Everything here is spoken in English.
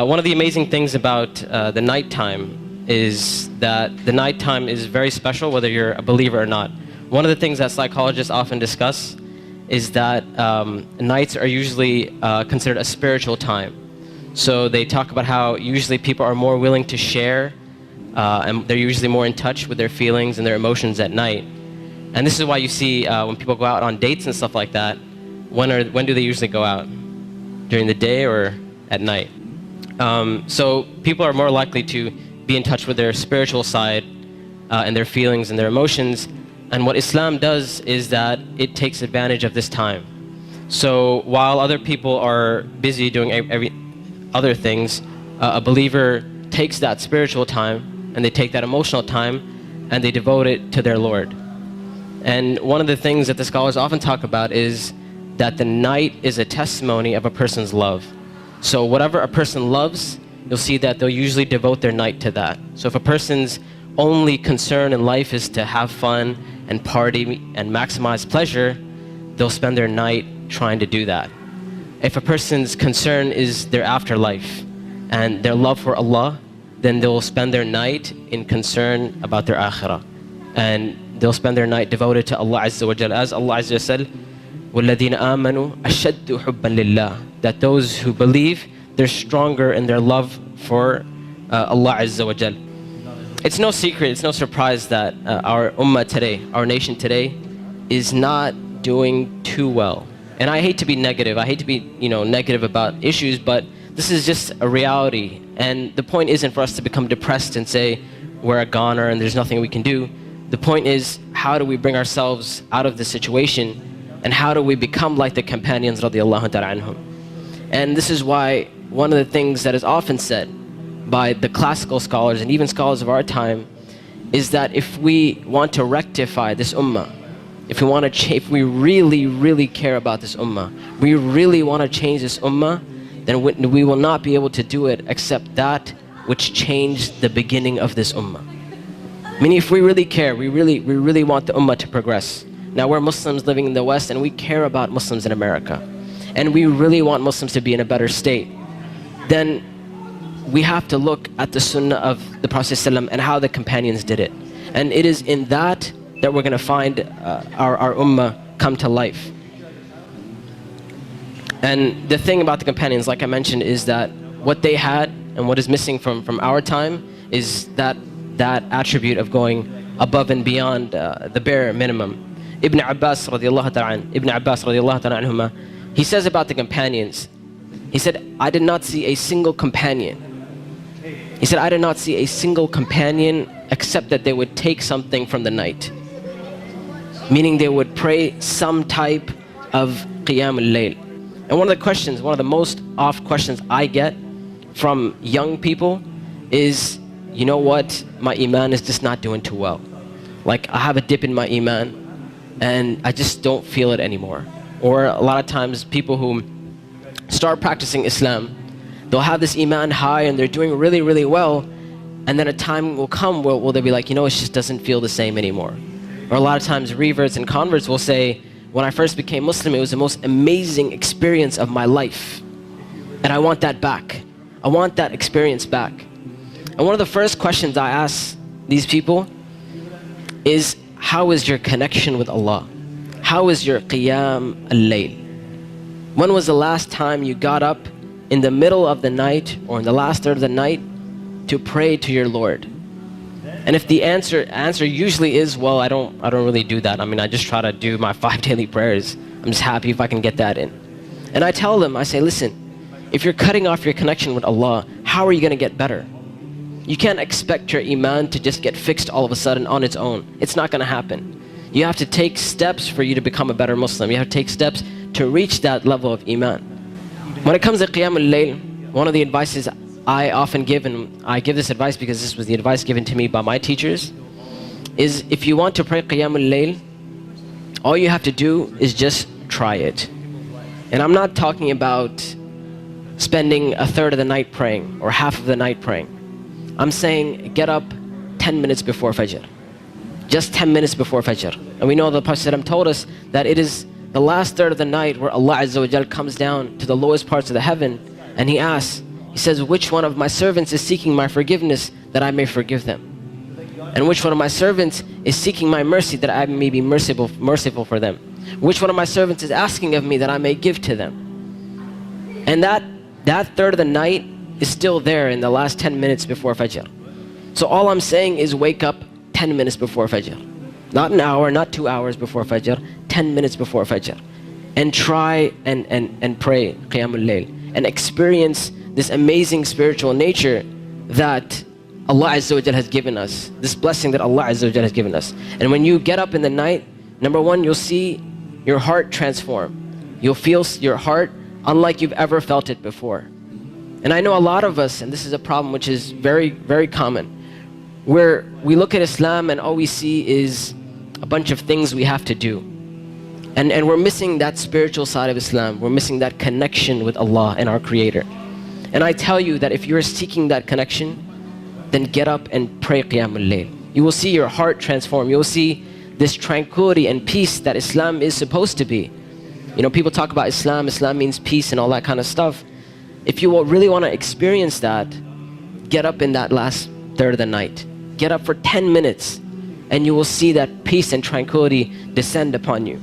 One of the amazing things about the nighttime is that the nighttime is very special whether you're a believer or not. One of the things that psychologists often discuss is that nights are usually considered a spiritual time. So they talk about how usually people are more willing to share and they're usually more in touch with their feelings and their emotions at night. And this is why you see when people go out on dates and stuff like that, when do they usually go out? During the day or at night? So people are more likely to be in touch with their spiritual side and their feelings and their emotions. And what Islam does is that it takes advantage of this time. So while other people are busy doing other things, a believer takes that spiritual time and they take that emotional time and they devote it to their Lord. And one of the things that the scholars often talk about is that the night is a testimony of a person's love. So whatever a person loves, you'll see that they'll usually devote their night to that. So if a person's only concern in life is to have fun and party and maximize pleasure, they'll spend their night trying to do that. If a person's concern is their afterlife and their love for Allah, then they'll spend their night in concern about their Akhirah. And they'll spend their night devoted to Allah azza wa jal. As Allah azza said, wallazeena aamanooo, ashaddu hubbal-lillaah. That those who believe, they're stronger in their love for Allah azza wa jal. It's no secret, it's no surprise that our ummah today, our nation today, is not doing too well. And I hate to be negative, I hate to be negative about issues, but this is just a reality. And the point isn't for us to become depressed and say we're a goner and there's nothing we can do. The point is, how do we bring ourselves out of this situation, and how do we become like the companions radiallahu ta'ala anhum? And this is why one of the things that is often said by the classical scholars and even scholars of our time is that if we want to rectify this ummah, if we really, really care about this ummah, we really want to change this ummah, then we will not be able to do it except that which changed the beginning of this ummah. Meaning, if we really care, we really want the ummah to progress. Now we're Muslims living in the West and we care about Muslims in America, and we really want Muslims to be in a better state, then we have to look at the sunnah of the Prophet ﷺ and how the companions did it. And it is in that we're going to find our ummah come to life. And the thing about the companions, like I mentioned, is that what they had and what is missing from our time is that attribute of going above and beyond the bare minimum. Ibn Abbas radiallahu ta'ala anhuma, he says about the companions, he said, I did not see a single companion. He said, I did not see a single companion except that they would take something from the night. Meaning they would pray some type of qiyam al-layl. And one of the most oft questions I get from young people is, you know what, my iman is just not doing too well. Like, I have a dip in my iman and I just don't feel it anymore. Or a lot of times people who start practicing Islam, they'll have this iman high and they're doing really, really well, and then a time will come where they'll be like, it just doesn't feel the same anymore. Or a lot of times reverts and converts will say, when I first became Muslim, it was the most amazing experience of my life, and I want that back. I want that experience back. And one of the first questions I ask these people is, how is your connection with Allah? How is your qiyam al-layl? When was the last time you got up in the middle of the night or in the last third of the night to pray to your Lord? And if the answer usually is, well, I don't really do that. I just try to do my 5 daily prayers. I'm just happy if I can get that in. And I tell them, I say, listen, if you're cutting off your connection with Allah, how are you going to get better? You can't expect your iman to just get fixed all of a sudden on its own. It's not going to happen. You have to take steps for you to become a better Muslim. You have to take steps to reach that level of iman. When it comes to qiyam al-layl, one of the advices I often give, and I give this advice because this was the advice given to me by my teachers, is if you want to pray qiyam al-layl, all you have to do is just try it. And I'm not talking about spending a third of the night praying or half of the night praying. I'm saying get up 10 minutes before Fajr. Just 10 minutes before Fajr. And we know the Prophet ﷺ told us that it is the last third of the night where Allah azza wa jal comes down to the lowest parts of the heaven and He asks, He says, which one of my servants is seeking my forgiveness that I may forgive them? And which one of my servants is seeking my mercy that I may be merciful for them? Which one of my servants is asking of me that I may give to them? And that third of the night is still there in the last 10 minutes before Fajr. So all I'm saying is wake up 10 minutes before Fajr. Not an hour, not 2 hours before Fajr, 10 minutes before Fajr. And try and pray Qiyamul Layl and experience this amazing spiritual nature that Allah Azza wa Jal has given us, this blessing that Allah Azza wa Jal has given us. And when you get up in the night, number one, you'll see your heart transform. You'll feel your heart unlike you've ever felt it before. And I know a lot of us, and this is a problem which is very, very common, where we look at Islam and all we see is a bunch of things we have to do. And we're missing that spiritual side of Islam. We're missing that connection with Allah and our Creator. And I tell you that if you're seeking that connection, then get up and pray Qiyamul Layl. You will see your heart transform. You will see this tranquility and peace that Islam is supposed to be. You know, people talk about Islam means peace and all that kind of stuff. If you really want to experience that, get up in that last third of the night. Get up for 10 minutes and you will see that peace and tranquility descend upon you.